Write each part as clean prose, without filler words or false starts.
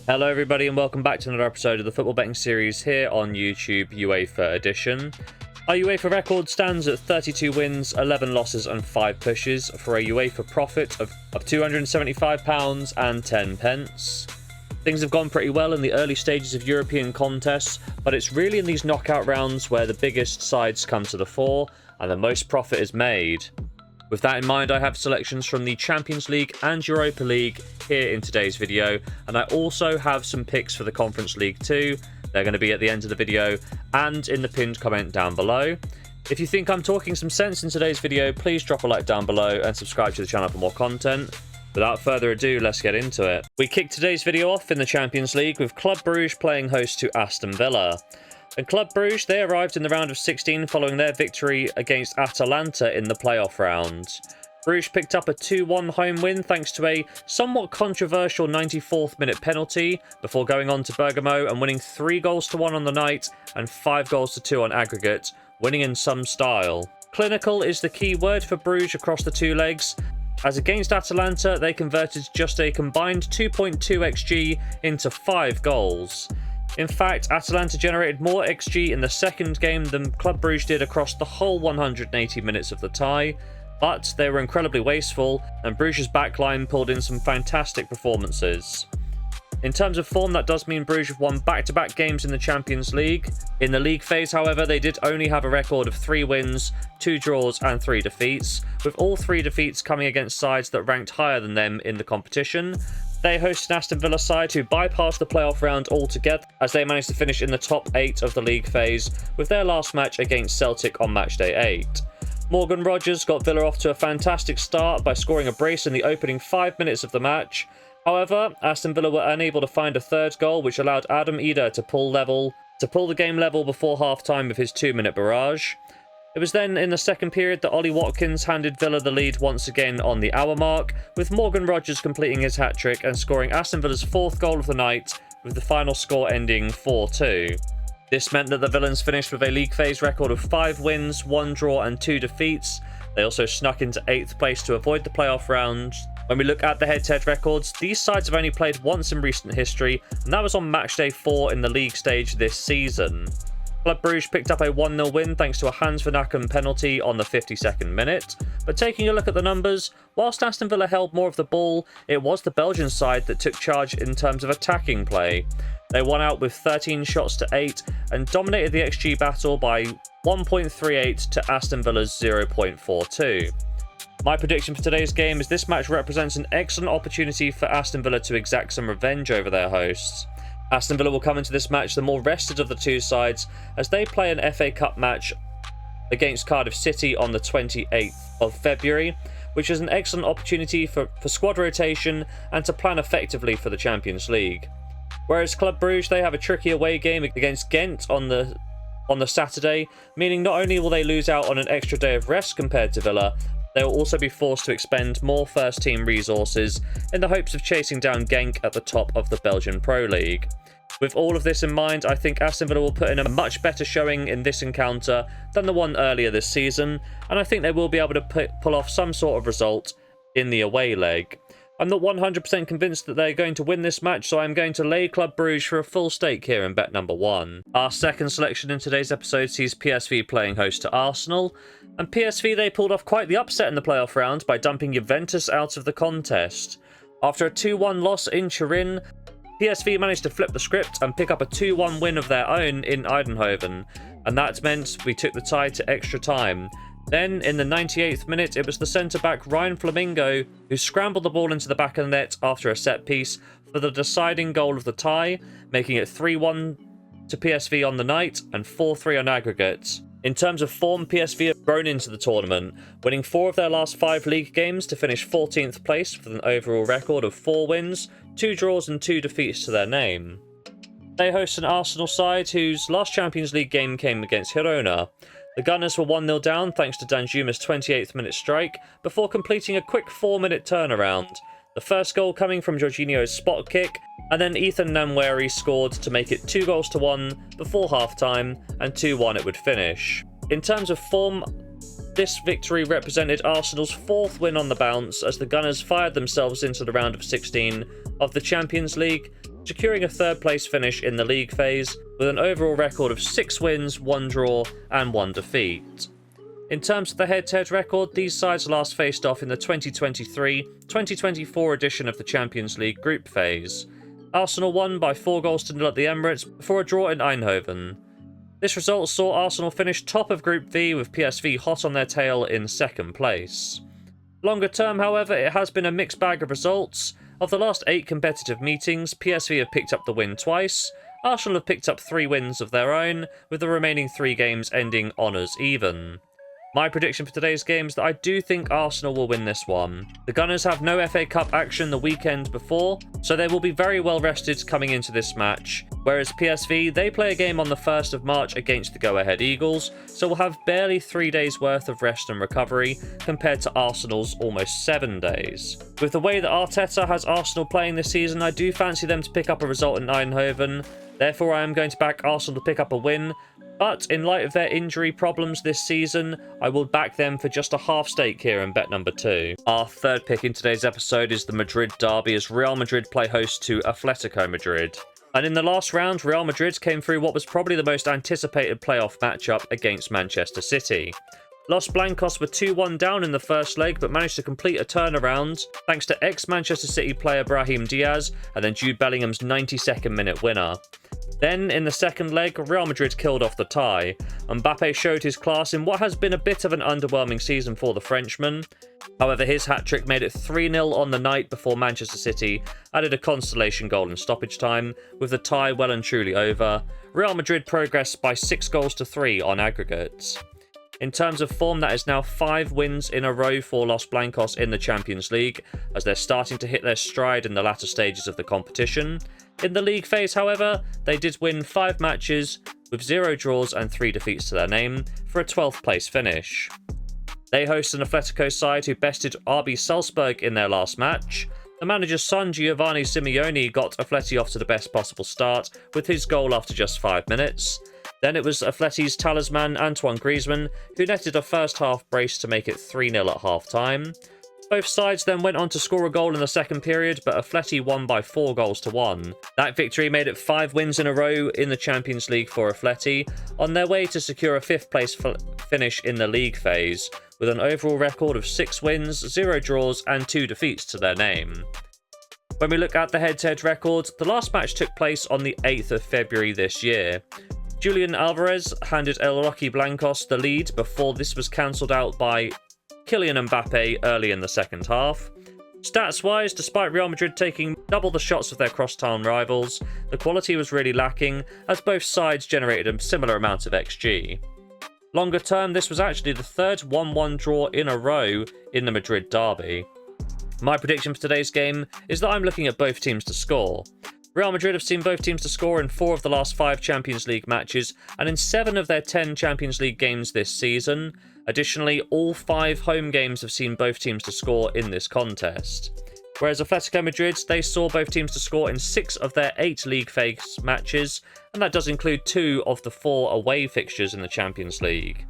Hello everybody and welcome back to another episode of the football betting series here on YouTube UEFA edition. Our UEFA record stands at 32 wins, 11 losses and 5 pushes for a UEFA profit of £275 and 10 pence. Things have gone pretty well in the early stages of European contests, but it's really in these knockout rounds where the biggest sides come to the fore and the most profit is made. With that in mind, I have selections from the Champions League and Europa League here in today's video, and I also have some picks for the Conference League too. They're going to be at the end of the video and in the pinned comment down below. If you think I'm talking some sense in today's video, please drop a like down below and subscribe to the channel for more content. Without further ado, let's get into it. We kick today's video off in the Champions League with Club Brugge playing host to Aston Villa. And Club Brugge, they arrived in the round of 16 following their victory against Atalanta in the playoff round. Brugge picked up a 2-1 home win thanks to a somewhat controversial 94th minute penalty before going on to Bergamo and winning 3-1 on the night and 5-2 on aggregate, winning in some style. Clinical is the key word for Brugge across the two legs, as against Atalanta they converted just a combined 2.2 XG into 5 goals. In fact, Atalanta generated more XG in the second game than Club Brugge did across the whole 180 minutes of the tie, but they were incredibly wasteful, and Brugge's backline pulled in some fantastic performances. In terms of form, that does mean Brugge have won back-to-back games in the Champions League. In the league phase, however, they did only have a record of 3 wins, 2 draws and 3 defeats, with all 3 defeats coming against sides that ranked higher than them in the competition. They host an Aston Villa side who bypassed the playoff round altogether, as they managed to finish in the top 8 of the league phase with their last match against Celtic on matchday 8. Morgan Rogers got Villa off to a fantastic start by scoring a brace in the opening 5 minutes of the match. However, Aston Villa were unable to find a third goal, which allowed Adam Eder to pull the game level before half-time with his 2-minute barrage. It was then in the second period that Ollie Watkins handed Villa the lead once again on the hour mark, with Morgan Rogers completing his hat-trick and scoring Aston Villa's 4th goal of the night, with the final score ending 4-2. This meant that the Villains finished with a league phase record of 5 wins, 1 draw and 2 defeats. They also snuck into 8th place to avoid the playoff round. When we look at the head-to-head records, these sides have only played once in recent history, and that was on matchday 4 in the league stage this season. Club Brugge picked up a 1-0 win thanks to a Hans van Aken penalty on the 52nd minute. But taking a look at the numbers, whilst Aston Villa held more of the ball, it was the Belgian side that took charge in terms of attacking play. They won out with 13 shots to 8 and dominated the XG battle by 1.38 to Aston Villa's 0.42. My prediction for today's game is this match represents an excellent opportunity for Aston Villa to exact some revenge over their hosts. Aston Villa will come into this match the more rested of the two sides as they play an FA Cup match against Cardiff City on the 28th of February, which is an excellent opportunity for squad rotation and to plan effectively for the Champions League. Whereas Club Brugge, they have a tricky away game against Ghent on the Saturday, meaning not only will they lose out on an extra day of rest compared to Villa, they will also be forced to expend more first-team resources in the hopes of chasing down Genk at the top of the Belgian Pro League. With all of this in mind, I think Aston Villa will put in a much better showing in this encounter than the one earlier this season, and I think they will be able to pull off some sort of result in the away leg. I'm not 100% convinced that they're going to win this match, so I'm going to lay Club Brugge for a full stake here in bet number 1. Our second selection in today's episode sees PSV playing host to Arsenal, and PSV, they pulled off quite the upset in the playoff round by dumping Juventus out of the contest. After a 2-1 loss in Turin, PSV managed to flip the script and pick up a 2-1 win of their own in Eindhoven, and that meant we took the tie to extra time. Then, in the 98th minute, it was the centre-back Ryan Flamingo who scrambled the ball into the back of the net after a set-piece for the deciding goal of the tie, making it 3-1 to PSV on the night and 4-3 on aggregate. In terms of form, PSV have grown into the tournament, winning 4 of their last 5 league games to finish 14th place with an overall record of 4 wins, 2 draws and 2 defeats to their name. They host an Arsenal side whose last Champions League game came against Girona. The Gunners were 1-0 down thanks to Danjuma's 28th minute strike, before completing a quick 4-minute turnaround. The first goal coming from Jorginho's spot kick, and then Ethan Nwaneri scored to make it 2-1 before half-time, and 2-1 it would finish. In terms of form, this victory represented Arsenal's 4th win on the bounce as the Gunners fired themselves into the round of 16 of the Champions League, securing a third place finish in the league phase with an overall record of 6 wins, 1 draw and 1 defeat. In terms of the head-to-head record, these sides last faced off in the 2023-2024 edition of the Champions League group phase. Arsenal won by 4-0 at the Emirates before a draw in Eindhoven. This result saw Arsenal finish top of Group V with PSV hot on their tail in second place. Longer term, however, it has been a mixed bag of results. Of the last 8 competitive meetings, PSV have picked up the win twice, Arsenal have picked up 3 wins of their own, with the remaining 3 games ending honours even. My prediction for today's game is that I do think Arsenal will win this one. The Gunners have no FA Cup action the weekend before, so they will be very well rested coming into this match, whereas PSV, they play a game on the 1st of March against the go-ahead Eagles, so will have barely 3 days worth of rest and recovery compared to Arsenal's almost 7 days. With the way that Arteta has Arsenal playing this season, I do fancy them to pick up a result in Eindhoven. Therefore, I am going to back Arsenal to pick up a win, but in light of their injury problems this season, I will back them for just a half stake here in bet number 2. Our third pick in today's episode is the Madrid derby as Real Madrid play host to Atletico Madrid. And in the last round, Real Madrid came through what was probably the most anticipated playoff matchup against Manchester City. Los Blancos were 2-1 down in the first leg, but managed to complete a turnaround thanks to ex-Manchester City player Brahim Diaz and then Jude Bellingham's 92nd minute winner. Then, in the second leg, Real Madrid killed off the tie. Mbappe showed his class in what has been a bit of an underwhelming season for the Frenchman. However, his hat-trick made it 3-0 on the night before Manchester City added a consolation goal in stoppage time, with the tie well and truly over. Real Madrid progressed by 6-3 on aggregates. In terms of form, that is now 5 wins in a row for Los Blancos in the Champions League, as they're starting to hit their stride in the latter stages of the competition. In the league phase, however, they did win 5 matches, with 0 draws and 3 defeats to their name, for a 12th place finish. They host an Atletico side who bested RB Salzburg in their last match. The manager's son, Giovanni Simeone, got Atleti off to the best possible start, with his goal after just 5 minutes. Then it was Atleti's talisman, Antoine Griezmann, who netted a first-half brace to make it 3-0 at half-time. Both sides then went on to score a goal in the second period, but Atleti won by 4-1. That victory made it 5 wins in a row in the Champions League for Atleti, on their way to secure a 5th place finish in the league phase, with an overall record of 6 wins, 0 draws and 2 defeats to their name. When we look at the head-to-head record, the last match took place on the 8th of February this year. Julian Alvarez handed El Rocky Blancos the lead before this was cancelled out by Kylian Mbappe early in the second half. Stats-wise, despite Real Madrid taking double the shots of their cross-town rivals, the quality was really lacking, as both sides generated a similar amount of XG. Longer term, this was actually the third 1-1 draw in a row in the Madrid derby. My prediction for today's game is that I'm looking at both teams to score. Real Madrid have seen both teams to score in 4 of the last 5 Champions League matches and in 7 of their 10 Champions League games this season. Additionally, all 5 home games have seen both teams to score in this contest. Whereas Atletico Madrid, they saw both teams to score in 6 of their 8 league phase matches, and that does include 2 of the 4 away fixtures in the Champions League.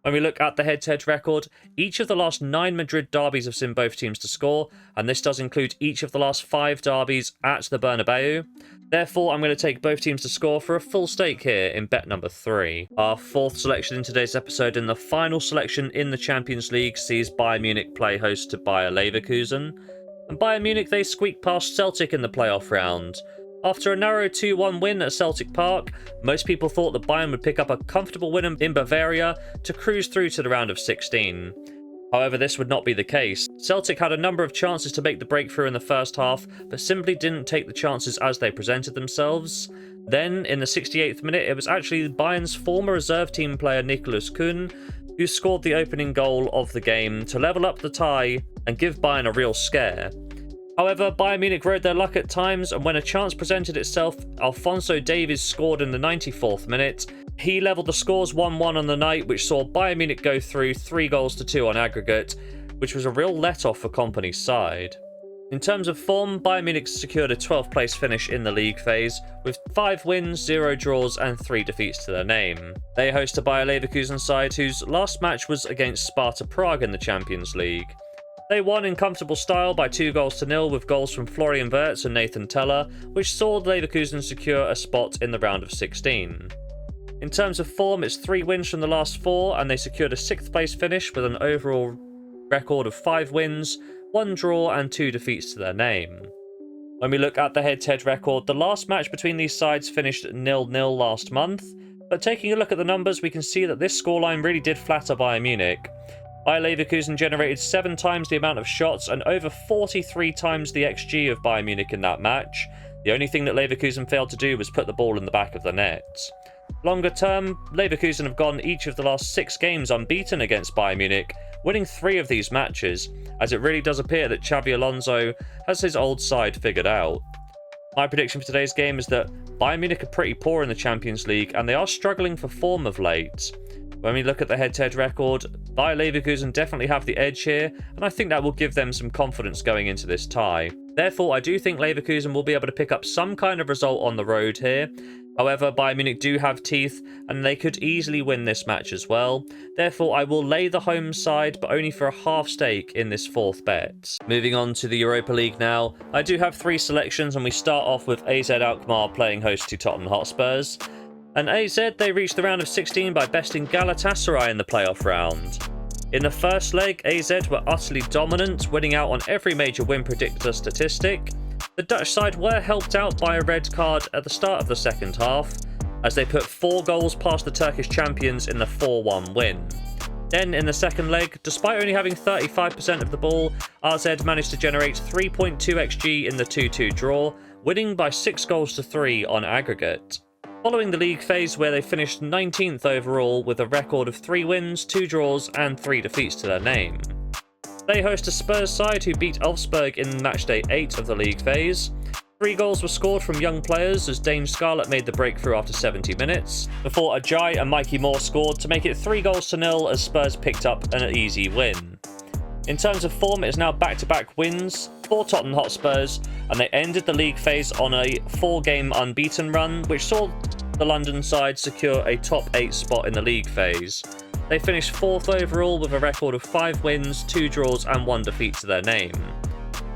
When we look at the head-to-head record, each of the last 9 Madrid derbies have seen both teams to score, and this does include each of the last 5 derbies at the Bernabeu. Therefore, I'm going to take both teams to score for a full stake here in bet number 3. Our 4th selection in today's episode and the final selection in the Champions League sees Bayern Munich play host to Bayer Leverkusen. And Bayern Munich, they squeaked past Celtic in the playoff round. After a narrow 2-1 win at Celtic Park, most people thought that Bayern would pick up a comfortable win in Bavaria to cruise through to the round of 16. However, this would not be the case. Celtic had a number of chances to make the breakthrough in the first half, but simply didn't take the chances as they presented themselves. Then, in the 68th minute, it was actually Bayern's former reserve team player Nicolas Kuhn who scored the opening goal of the game to level up the tie and give Bayern a real scare. However, Bayern Munich rode their luck at times, and when a chance presented itself, Alphonso Davies scored in the 94th minute. He levelled the scores 1-1 on the night, which saw Bayern Munich go through 3-2 on aggregate, which was a real let-off for Kompany's side. In terms of form, Bayern Munich secured a 12th place finish in the league phase, with 5 wins, 0 draws and 3 defeats to their name. They host a Bayer Leverkusen side whose last match was against Sparta Prague in the Champions League. They won in comfortable style by 2-0 with goals from Florian Wirtz and Nathan Teller, which saw Leverkusen secure a spot in the round of 16. In terms of form, it's 3 wins from the last 4, and they secured a 6th place finish with an overall record of 5 wins, 1 draw and 2 defeats to their name. When we look at the head-to-head record, the last match between these sides finished 0-0 last month, but taking a look at the numbers, we can see that this scoreline really did flatter Bayern Munich. Bayer Leverkusen generated 7 times the amount of shots and over 43 times the XG of Bayern Munich in that match. The only thing that Leverkusen failed to do was put the ball in the back of the net. Longer term, Leverkusen have gone each of the last 6 games unbeaten against Bayern Munich, winning 3 of these matches, as it really does appear that Xabi Alonso has his old side figured out. My prediction for today's game is that Bayern Munich are pretty poor in the Champions League and they are struggling for form of late. When we look at the head-to-head record, Bayer Leverkusen definitely have the edge here, and I think that will give them some confidence going into this tie. Therefore, I do think Leverkusen will be able to pick up some kind of result on the road here. However, Bayern Munich do have teeth, and they could easily win this match as well. Therefore, I will lay the home side, but only for a half stake in this 4th bet. Moving on to the Europa League now, I do have 3 selections, and we start off with AZ Alkmaar playing host to Tottenham Hotspurs. And AZ, they reached the round of 16 by besting Galatasaray in the playoff round. In the first leg, AZ were utterly dominant, winning out on every major win predictor statistic. The Dutch side were helped out by a red card at the start of the second half, as they put 4 goals past the Turkish champions in the 4-1 win. Then in the second leg, despite only having 35% of the ball, AZ managed to generate 3.2 XG in the 2-2 draw, winning by 6-3 on aggregate. Following the league phase, where they finished 19th overall with a record of 3 wins, 2 draws and 3 defeats to their name. They host a Spurs side who beat Elfsborg in matchday 8 of the league phase. 3 goals were scored from young players as Dane Scarlett made the breakthrough after 70 minutes, before Ajay and Mikey Moore scored to make it 3-0 as Spurs picked up an easy win. In terms of form, it is now back-to-back wins for Tottenham Hotspurs, and they ended the league phase on a 4-game unbeaten run, which saw the London side secure a top 8 spot in the league phase. They finished 4th overall with a record of 5 wins, 2 draws and 1 defeat to their name.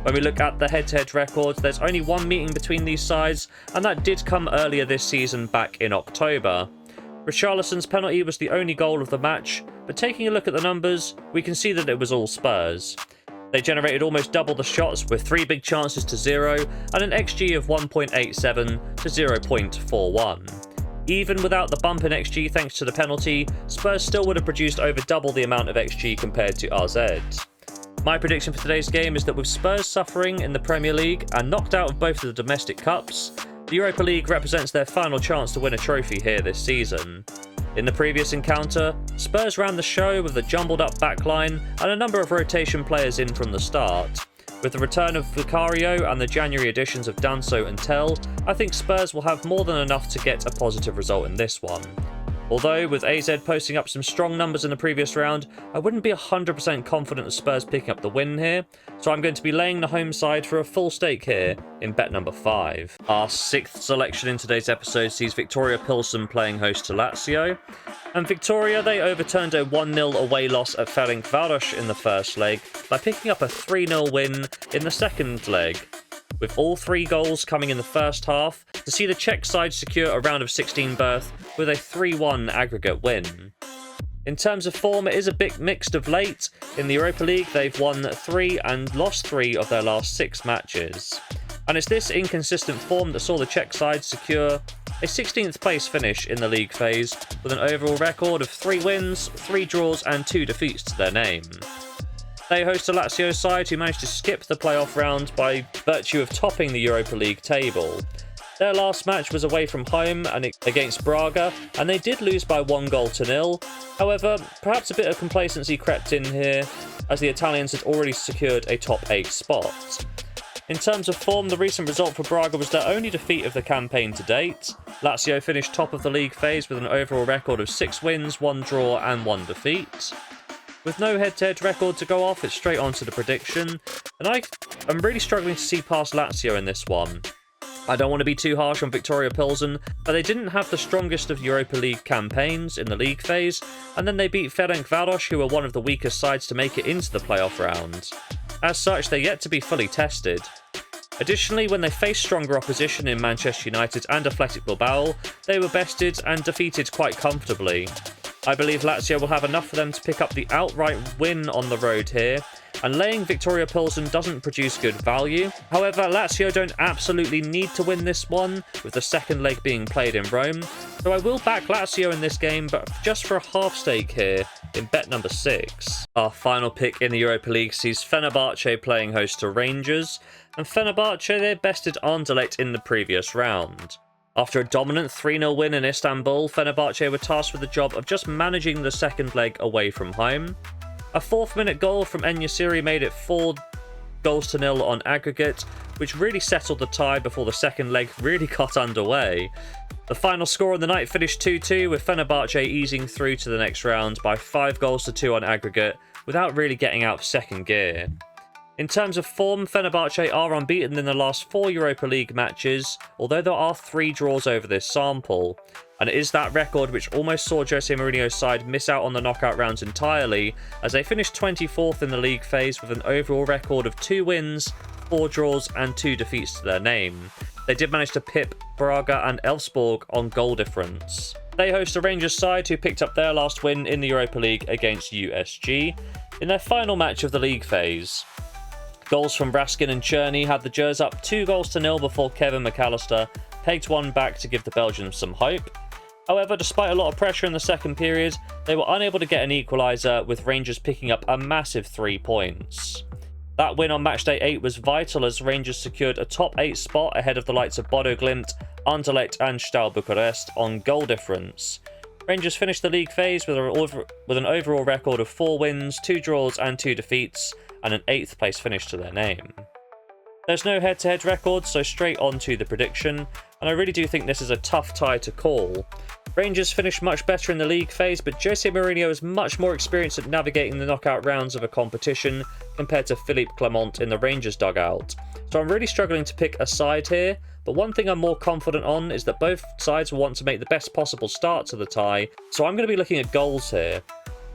When we look at the head-to-head record, there's only 1 meeting between these sides, and that did come earlier this season back in October. Richarlison's penalty was the only goal of the match, but taking a look at the numbers, we can see that it was all Spurs. They generated almost double the shots with 3 big chances to 0 and an XG of 1.87 to 0.41. Even without the bump in XG thanks to the penalty, Spurs still would have produced over double the amount of XG compared to AZ. My prediction for today's game is that with Spurs suffering in the Premier League and knocked out of both of the domestic cups, the Europa League represents their final chance to win a trophy here this season. In the previous encounter, Spurs ran the show with a jumbled up backline and a number of rotation players in from the start. With the return of Vicario and the January additions of Danso and Tell, I think Spurs will have more than enough to get a positive result in this one. Although, with AZ posting up some strong numbers in the previous round, I wouldn't be 100% confident of Spurs picking up the win here, so I'm going to be laying the home side for a full stake here in bet number 5. Our 6th selection in today's episode sees Viktoria Plzen playing host to Lazio. And Viktoria, they overturned a 1-0 away loss at Fenebache in the first leg by picking up a 3-0 win in the second leg, with all 3 goals coming in the first half, to see the Czech side secure a round of 16 berth with a 3-1 aggregate win. In terms of form, it is a bit mixed of late. In the Europa League, they've won 3 and lost 3 of their last 6 matches. And it's this inconsistent form that saw the Czech side secure a 16th place finish in the league phase, with an overall record of 3 wins, 3 draws and 2 defeats to their name. They host a Lazio side who managed to skip the playoff round by virtue of topping the Europa League table. Their last match was away from home and against Brugge, and they did lose by 1-0. However, perhaps a bit of complacency crept in here, as the Italians had already secured a top 8 spot. In terms of form, the recent result for Brugge was their only defeat of the campaign to date. Lazio finished top of the league phase with an overall record of 6 wins, 1 draw and 1 defeat. With no head-to-head record to go off, it's straight on to the prediction, and I'm really struggling to see past Lazio in this one. I don't want to be too harsh on Viktoria Plzen, but they didn't have the strongest of Europa League campaigns in the league phase, and then they beat Fenebache, who were one of the weakest sides to make it into the playoff round. As such, they're yet to be fully tested. Additionally, when they faced stronger opposition in Manchester United and Athletic Bilbao, they were bested and defeated quite comfortably. I believe Lazio will have enough for them to pick up the outright win on the road here, and laying Viktoria Plzen doesn't produce good value. However, Lazio don't absolutely need to win this one, with the second leg being played in Rome, so I will back Lazio in this game, but just for a half stake here in bet number 6. Our final pick in the Europa League sees Fenebache playing host to Rangers, and Fenebache, they bested Anderlecht in the previous round. After a dominant 3-0 win in Istanbul, Fenebache were tasked with the job of just managing the second leg away from home. A 4th-minute goal from En-Nesyri made it 4-0 on aggregate, which really settled the tie before the second leg really got underway. The final score on the night finished 2-2, with Fenebache easing through to the next round by 5-2 on aggregate, without really getting out of second gear. In terms of form, Fenebache are unbeaten in the last 4 Europa League matches, although there are 3 draws over this sample. And it is that record which almost saw Jose Mourinho's side miss out on the knockout rounds entirely, as they finished 24th in the league phase with an overall record of 2 wins, 4 draws and 2 defeats to their name. They did manage to pip Brugge and Elfsborg on goal difference. They host a Rangers side who picked up their last win in the Europa League against USG in their final match of the league phase. Goals from Braskin and Cherney had the Gers up 2-0 before Kevin McAllister pegged one back to give the Belgians some hope. However, despite a lot of pressure in the second period, they were unable to get an equaliser, with Rangers picking up a massive 3 points. That win on matchday 8 was vital, as Rangers secured a top 8 spot ahead of the likes of Bodo Glimt, Anderlecht and Steaua Bucharest on goal difference. Rangers finished the league phase with an overall record of 4 wins, 2 draws and 2 defeats, and an 8th place finish to their name. There's no head-to-head record, so straight on to the prediction, and I really do think this is a tough tie to call. Rangers finished much better in the league phase, but Jose Mourinho is much more experienced at navigating the knockout rounds of a competition compared to Philippe Clement in the Rangers dugout. So I'm really struggling to pick a side here, but one thing I'm more confident on is that both sides will want to make the best possible start to the tie, so I'm going to be looking at goals here.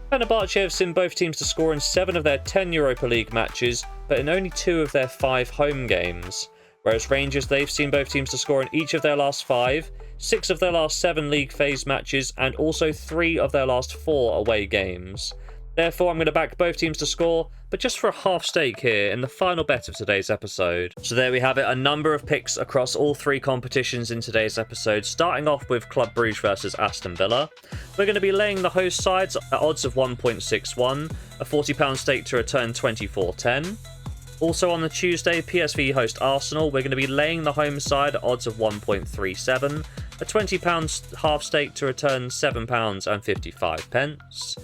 Fenebache have seen both teams to score in 7 of their 10 Europa League matches, but in only 2 of their 5 home games. Whereas Rangers, they've seen both teams to score in each of their last 5, 6 of their last 7 league phase matches, and also 3 of their last 4 away games. Therefore, I'm going to back both teams to score, but just for a half stake here in the final bet of today's episode. So there we have it, a number of picks across all 3 competitions in today's episode, starting off with Club Brugge versus Aston Villa. We're going to be laying the host sides at odds of 1.61, a £40 stake to return 24.10. Also on the Tuesday, PSV host Arsenal. We're going to be laying the home side at odds of 1.37, a £20 half stake to return £7.55.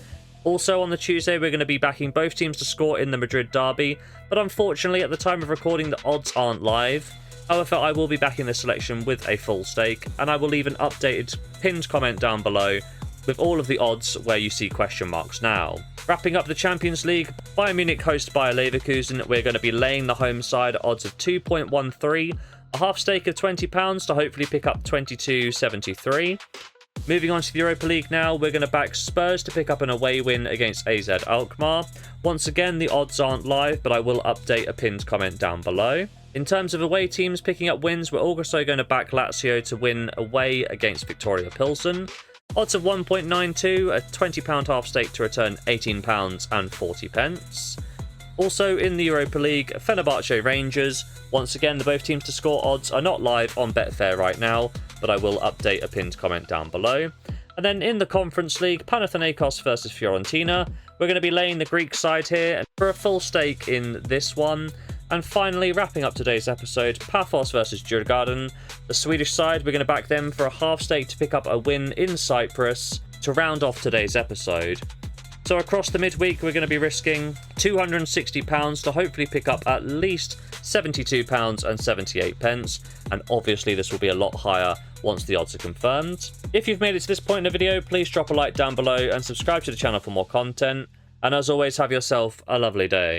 Also on the Tuesday, we're going to be backing both teams to score in the Madrid derby, but unfortunately at the time of recording the odds aren't live. However, I will be backing this selection with a full stake, and I will leave an updated pinned comment down below with all of the odds where you see question marks now. Wrapping up the Champions League, Bayern Munich host Bayer Leverkusen. We're going to be laying the home side at odds of 2.13, a half stake of £20 to hopefully pick up 22.73. Moving on to the Europa League now, we're going to back Spurs to pick up an away win against AZ Alkmaar. Once again, the odds aren't live, but I will update a pinned comment down below. In terms of away teams picking up wins, we're also going to back Lazio to win away against Viktoria Plzen. Odds of 1.92, a £20 half stake to return £18.40. Also in the Europa League, Fenebache Rangers. Once again, the both teams to score odds are not live on Betfair right now, but I will update a pinned comment down below. And then in the Conference League, Panathinaikos versus Fiorentina. We're going to be laying the Greek side here for a full stake in this one. And finally, wrapping up today's episode, Paphos versus Djurgården. The Swedish side, we're going to back them for a half stake to pick up a win in Cyprus to round off today's episode. So across the midweek, we're going to be risking £260 to hopefully pick up at least £72.78. And obviously this will be a lot higher once the odds are confirmed. If you've made it to this point in the video, please drop a like down below and subscribe to the channel for more content. And as always, have yourself a lovely day.